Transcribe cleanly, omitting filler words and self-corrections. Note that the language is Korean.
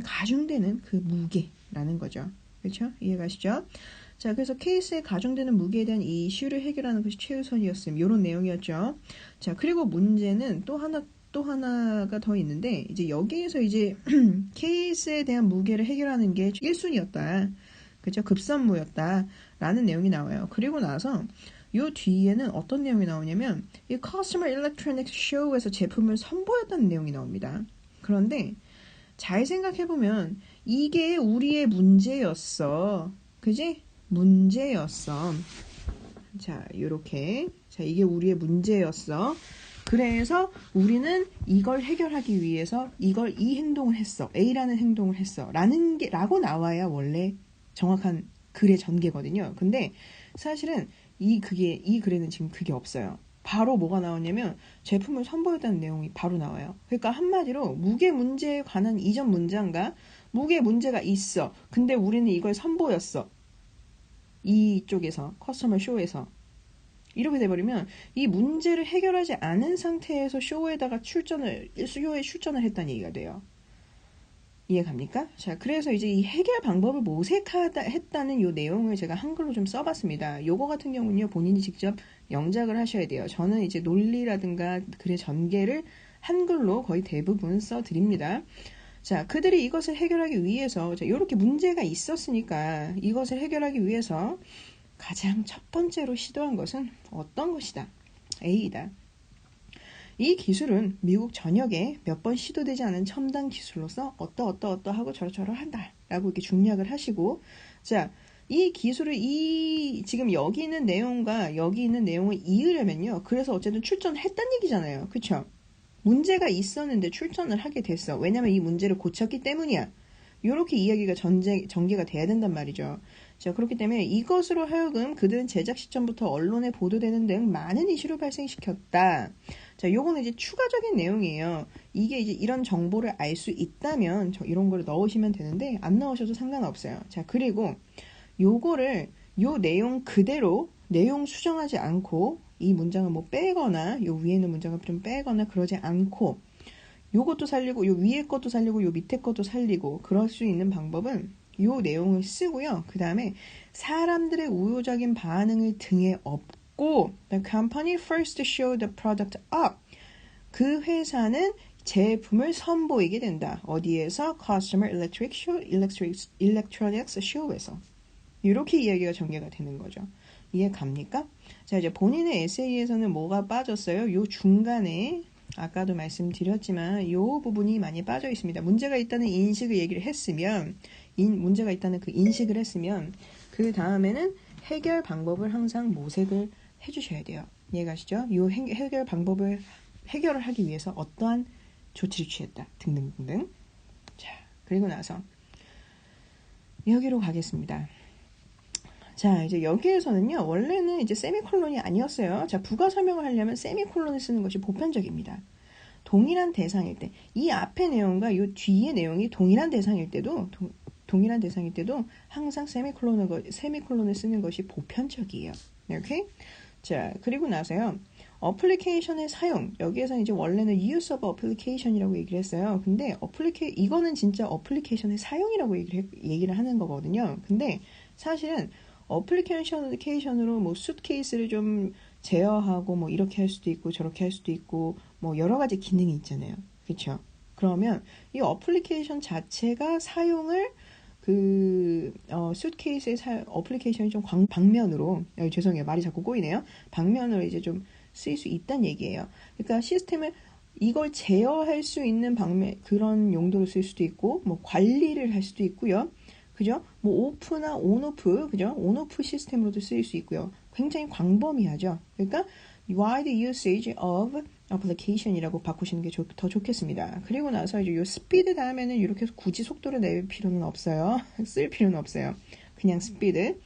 가중되는 그 무게라는 거죠. 그렇죠? 이해가시죠? 자, 그래서 케이스에 가중되는 무게에 대한 이 이슈를 해결하는 것이 최우선이었음. 이런 내용이었죠. 자, 그리고 문제는 또 하나가 더 있는데, 이제 여기에서 이제 케이스에 대한 무게를 해결하는 게 1순위였다. 그죠? 급선무였다. 라는 내용이 나와요. 그리고 나서 요 뒤에는 어떤 내용이 나오냐면, 이 Consumer Electronics Show에서 제품을 선보였다는 내용이 나옵니다. 그런데 잘 생각해보면 이게 우리의 문제였어. 그지? 문제였어. 자, 요렇게. 자, 이게 우리의 문제였어. 그래서 우리는 이걸 해결하기 위해서 이 행동을 했어. A라는 행동을 했어. 라고 나와야 원래 정확한 글의 전개거든요. 근데 사실은 이 글에는 지금 그게 없어요. 바로 뭐가 나오냐면 제품을 선보였다는 내용이 바로 나와요. 그러니까 한마디로 무게 문제에 관한 이전 문장과 무게 문제가 있어. 근데 우리는 이걸 선보였어. 이쪽에서 커스터머 쇼에서 이렇게 돼버리면 이 문제를 해결하지 않은 상태에서 쇼에 출전을 했다는 얘기가 돼요. 이해갑니까? 자, 그래서 이제 이 해결 방법을 모색했다는 요 내용을 제가 한글로 좀 써봤습니다. 요거 같은 경우는요, 본인이 직접 영작을 하셔야 돼요. 저는 이제 논리라든가 글의 전개를 한글로 거의 대부분 써드립니다. 자, 그들이 이것을 해결하기 위해서, 자, 요렇게 문제가 있었으니까 이것을 해결하기 위해서 가장 첫 번째로 시도한 것은 어떤 것이다? A이다. 이 기술은 미국 전역에 몇 번 시도되지 않은 첨단 기술로서 어떠하고 저러저러 한다 라고 이렇게 중략을 하시고, 자, 이 기술을 지금 여기 있는 내용과 여기 있는 내용을 이으려면요, 그래서 어쨌든 출전했단 얘기잖아요. 그쵸? 문제가 있었는데 출전을 하게 됐어. 왜냐면 이 문제를 고쳤기 때문이야. 이렇게 이야기가 전개가 돼야 된단 말이죠. 자, 그렇기 때문에 이것으로 하여금 그들은 제작 시점부터 언론에 보도되는 등 많은 이슈를 발생시켰다. 자, 요거는 이제 추가적인 내용이에요. 이게 이제 이런 정보를 알 수 있다면 이런 걸 넣으시면 되는데 안 넣으셔도 상관없어요. 자, 그리고 요 내용 그대로 내용 수정하지 않고 이 문장을 뭐 빼거나 요 위에 있는 문장을 좀 빼거나 그러지 않고 요것도 살리고 요 위에 것도 살리고 요 밑에 것도 살리고 그럴 수 있는 방법은 요 내용을 쓰고요. 그 다음에 사람들의 우호적인 반응을 등에 업고 The company first showed the product up. 그 회사는 제품을 선보이게 된다. 어디에서? Consumer Electronics Show에서. 이렇게 이야기가 전개가 되는 거죠. 이해 갑니까? 자, 이제 본인의 에세이에서는 뭐가 빠졌어요? 요 중간에 아까도 말씀드렸지만 이 부분이 많이 빠져 있습니다. 문제가 있다는 인식을 얘기를 했으면 문제가 있다는 그 인식을 했으면 그 다음에는 해결 방법을 항상 모색을 해주셔야 돼요. 이해가시죠? 이 해결 방법을 해결을 하기 위해서 어떠한 조치를 취했다 등등등등. 자, 그리고 나서 여기로 가겠습니다. 자, 이제 여기에서는요, 원래는 이제 세미콜론이 아니었어요. 자, 부가 설명을 하려면 세미콜론을 쓰는 것이 보편적입니다. 동일한 대상일 때, 이 앞의 내용과 이 뒤의 내용이 동일한 대상일 때도 항상 세미콜론을 쓰는 것이 보편적이에요. 이렇게. 자, 그리고 나서요, 어플리케이션의 사용. 여기에서는 이제 원래는 use of application이라고 얘기를 했어요. 근데 이거는 진짜 어플리케이션의 사용이라고 얘기를 하는 거거든요. 근데 사실은 어플리케이션으로 뭐 수트케이스를 좀 제어하고 뭐 이렇게 할 수도 있고 저렇게 할 수도 있고 뭐 여러 가지 기능이 있잖아요. 그렇죠? 그러면 이 어플리케이션 자체가 사용을 수트케이스의 어플리케이션이 좀 방면으로 죄송해요. 말이 자꾸 꼬이네요. 방면으로 이제 좀 쓰일 수 있다는 얘기예요. 그러니까 시스템을 이걸 제어할 수 있는 그런 용도로 쓸 수도 있고 뭐 관리를 할 수도 있고요. 그죠? 뭐 오프나 온오프, 그죠? 온오프 시스템으로도 쓰일 수 있고요. 굉장히 광범위하죠. 그러니까 wide usage of application이라고 바꾸시는 게 더 좋겠습니다. 그리고 나서 이제 요 스피드 다음에는 이렇게 굳이 속도를 낼 필요는 없어요. 쓸 필요는 없어요. 그냥 스피드.